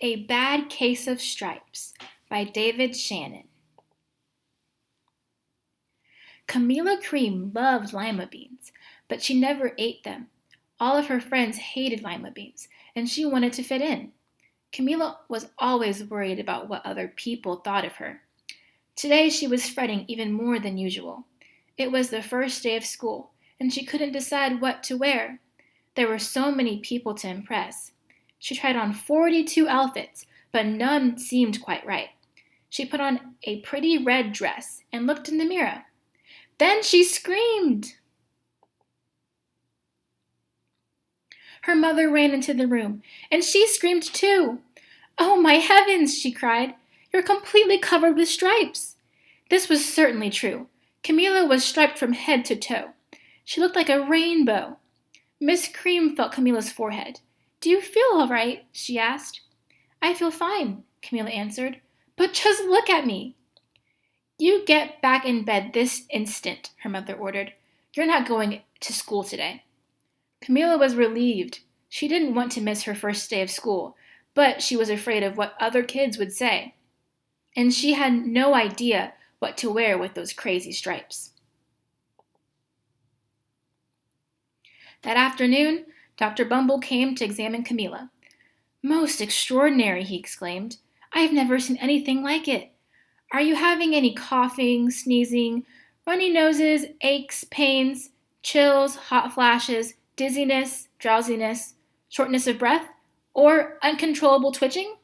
A Bad Case of Stripes by David Shannon. Camilla Cream loved lima beans, but she never ate them. All of her friends hated lima beans, and she wanted to fit in. Camilla was always worried about what other people thought of her. Today she was fretting even more than usual. It was the first day of school, and she couldn't decide what to wear. There were so many people to impress. She tried on 42 outfits, but none seemed quite right. She put on a pretty red dress and looked in the mirror. Then she screamed. Her mother ran into the room, and she screamed too. "Oh, my heavens," she cried. "You're completely covered with stripes." This was certainly true. Camilla was striped from head to toe. She looked like a rainbow. Miss Cream felt Camilla's forehead. "Do you feel all right?" she asked. "I feel fine," Camilla answered. "But just look at me." "You get back in bed this instant," her mother ordered. "You're not going to school today." Camilla was relieved. She didn't want to miss her first day of school, but she was afraid of what other kids would say. And she had no idea what to wear with those crazy stripes. That afternoon, Dr. Bumble came to examine Camilla. "Most extraordinary," he exclaimed. "I've never seen anything like it. Are you having any coughing, sneezing, runny noses, aches, pains, chills, hot flashes, dizziness, drowsiness, shortness of breath, or uncontrollable twitching?"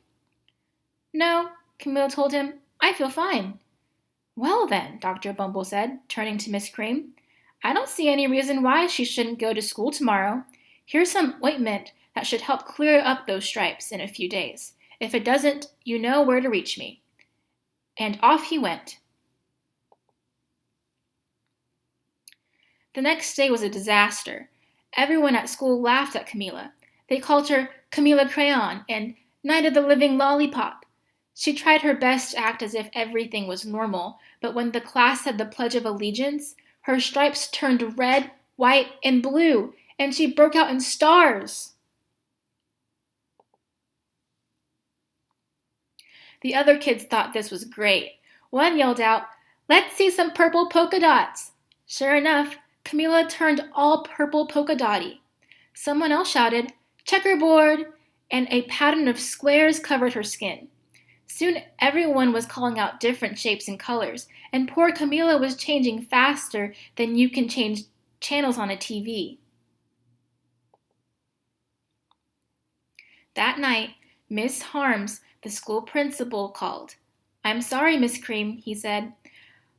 "No," Camilla told him. "I feel fine." "Well then," Dr. Bumble said, turning to Miss Cream, "I don't see any reason why she shouldn't go to school tomorrow. Here's some ointment that should help clear up those stripes in a few days. If it doesn't, you know where to reach me." And off he went. The next day was a disaster. Everyone at school laughed at Camilla. They called her Camilla Crayon and Night of the Living Lollipop. She tried her best to act as if everything was normal, but when the class said the Pledge of Allegiance, her stripes turned red, white, and blue, and she broke out in stars. The other kids thought this was great. One yelled out, "Let's see some purple polka dots." Sure enough, Camilla turned all purple polka dotty. Someone else shouted, "Checkerboard," and a pattern of squares covered her skin. Soon everyone was calling out different shapes and colors, and poor Camilla was changing faster than you can change channels on a TV. That night, Miss Harms, the school principal, called. "I'm sorry, Miss Cream," he said.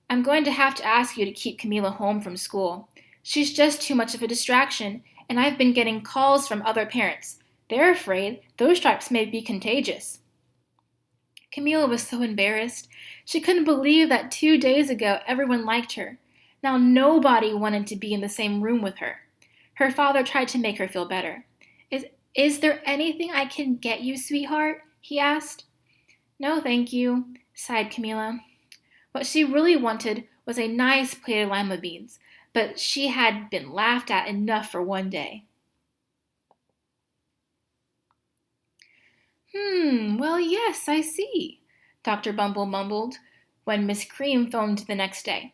"I'm going to have to ask you to keep Camilla home from school. She's just too much of a distraction, and I've been getting calls from other parents. They're afraid those stripes may be contagious." Camilla was so embarrassed. She couldn't believe that 2 days ago everyone liked her. Now nobody wanted to be in the same room with her. Her father tried to make her feel better. Is there anything I can get you, sweetheart?" he asked. "No, thank you," sighed Camilla. What she really wanted was a nice plate of lima beans, but she had been laughed at enough for one day. Well, yes, I see," Dr. Bumble mumbled when Miss Cream phoned the next day.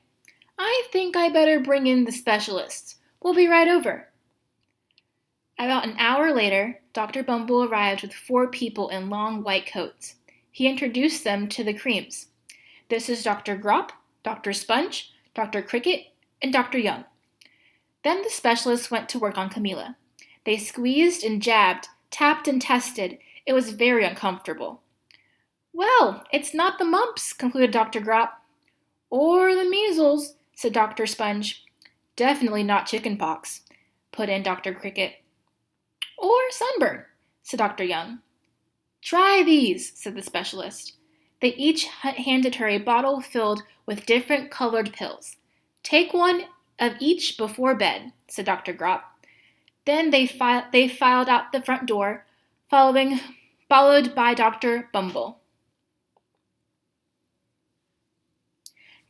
"I think I better bring in the specialists. We'll be right over." About an hour later, Dr. Bumble arrived with 4 people in long white coats. He introduced them to the Creams. "This is Dr. Grop, Dr. Sponge, Dr. Cricket, and Dr. Young." Then the specialists went to work on Camilla. They squeezed and jabbed, tapped and tested. It was very uncomfortable. "Well, it's not the mumps," concluded Dr. Grop. "Or the measles," said Dr. Sponge. "Definitely not chicken pox," put in Dr. Cricket. "Or sunburn," said Dr. Young. "Try these," said the specialist. They each handed her a bottle filled with different colored pills. "Take one of each before bed," said Dr. Grop. Then they filed out the front door, followed by Dr. Bumble.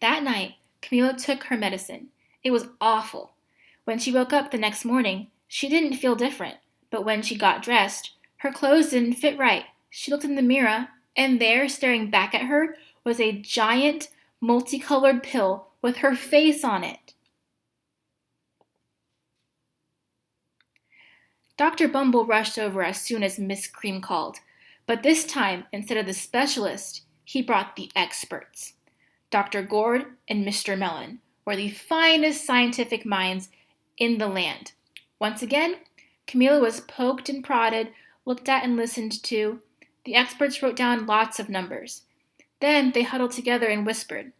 That night, Camilla took her medicine. It was awful. When she woke up the next morning, she didn't feel different, but when she got dressed, her clothes didn't fit right. She looked in the mirror, and there, staring back at her, was a giant, multicolored pill with her face on it. Dr. Bumble rushed over as soon as Miss Cream called, but this time, instead of the specialist, he brought the experts. Dr. Gourd and Mr. Mellon were the finest scientific minds in the land. Once again, Camilla was poked and prodded, looked at and listened to. The experts wrote down lots of numbers. Then they huddled together and whispered.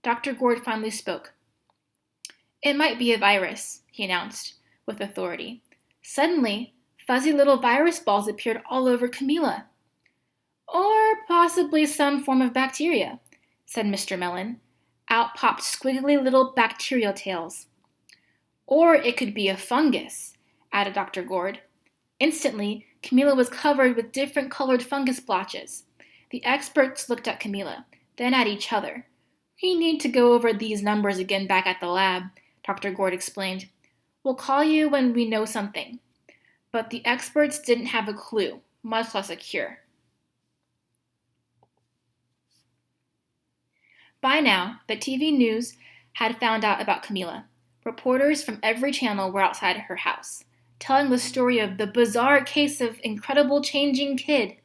Dr. Gourd finally spoke. "It might be a virus," he announced with authority. Suddenly, fuzzy little virus balls appeared all over Camilla. "Or possibly some form of bacteria," said Mr. Mellon. Out popped squiggly little bacterial tails. "Or it could be a fungus," added Dr. Gourd. Instantly, Camilla was covered with different colored fungus blotches. The experts looked at Camilla, then at each other. "We need to go over these numbers again back at the lab," Dr. Gourd explained. "We'll call you when we know something." But the experts didn't have a clue, much less a cure. By now, the TV news had found out about Camilla. Reporters from every channel were outside her house, telling the story of the bizarre case of incredible changing kid.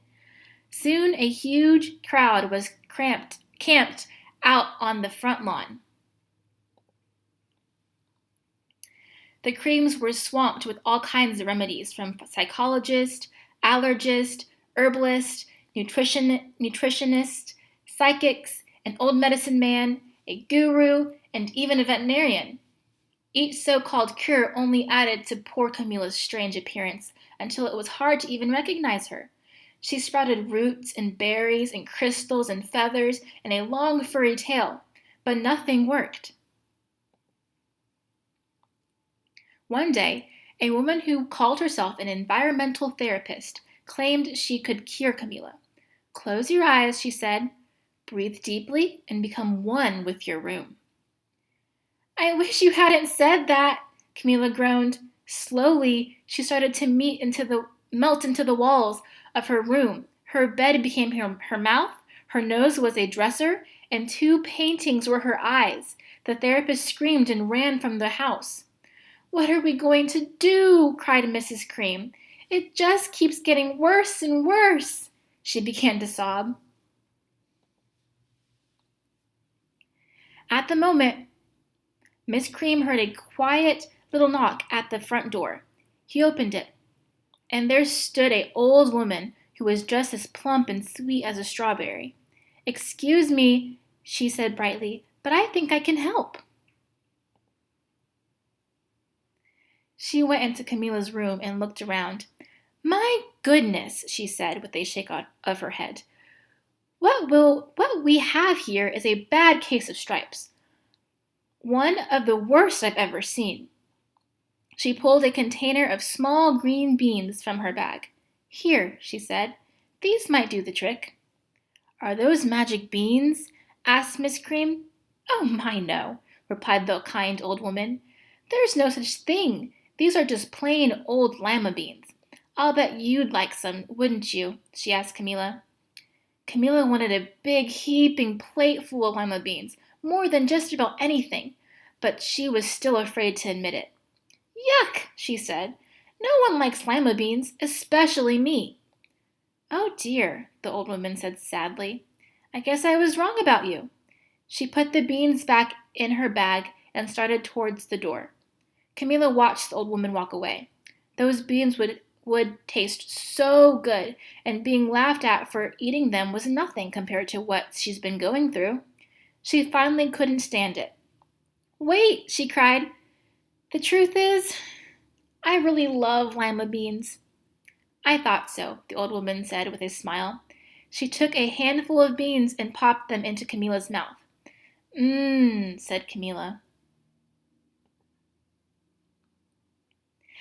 Soon a huge crowd was camped out on the front lawn. The Creams were swamped with all kinds of remedies from psychologists, allergists, herbalists, nutritionists, psychics, an old medicine man, a guru, and even a veterinarian. Each so-called cure only added to poor Camilla's strange appearance until it was hard to even recognize her. She sprouted roots and berries and crystals and feathers and a long furry tail, but nothing worked. One day, a woman who called herself an environmental therapist claimed she could cure Camilla. "Close your eyes," she said. "Breathe deeply and become one with your room." "I wish you hadn't said that," Camilla groaned. Slowly, she started to melt into the walls of her room. Her bed became her mouth, her nose was a dresser, and 2 paintings were her eyes. The therapist screamed and ran from the house. "What are we going to do?" cried Mrs. Cream. "It just keeps getting worse and worse." She began to sob. At the moment, Miss Cream heard a quiet little knock at the front door. He opened it, and there stood an old woman who was just as plump and sweet as a strawberry. "Excuse me," she said brightly, "but I think I can help." She went into Camilla's room and looked around. "My goodness," she said with a shake of her head. What we have here is a bad case of stripes. One of the worst I've ever seen." She pulled a container of small green beans from her bag. "Here," she said. "These might do the trick." "Are those magic beans?" asked Miss Cream. "Oh my, no," replied the kind old woman. "There's no such thing. These are just plain old lima beans. I'll bet you'd like some, wouldn't you?" she asked Camilla. Camilla wanted a big heaping plate full of lima beans, more than just about anything, but she was still afraid to admit it. "Yuck," she said. "No one likes lima beans, especially me." "Oh dear," the old woman said sadly. "I guess I was wrong about you." She put the beans back in her bag and started towards the door. Camilla watched the old woman walk away. Those beans would taste so good, and being laughed at for eating them was nothing compared to what she's been going through. She finally couldn't stand it. "Wait," she cried. "The truth is, I really love lima beans." "I thought so," the old woman said with a smile. She took a handful of beans and popped them into Camilla's mouth. "Mmm," said Camilla.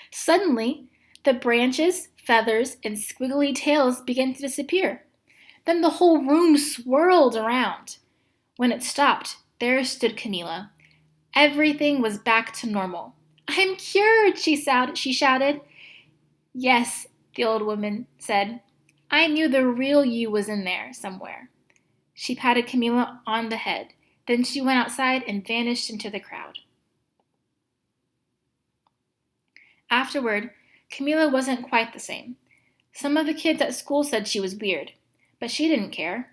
Suddenly, the branches, feathers, and squiggly tails began to disappear. Then the whole room swirled around. When it stopped, there stood Camilla. Everything was back to normal. "I'm cured," she shouted. "Yes," the old woman said. I knew the real you was in there somewhere. She patted Camila on the head. Then she went outside and vanished into the crowd. Afterward, Camila wasn't quite the same. Some of the kids at school said she was weird, but she didn't care.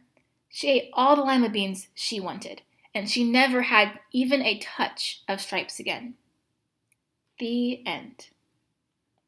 She ate all the lima beans she wanted, and she never had even a touch of stripes again. The end.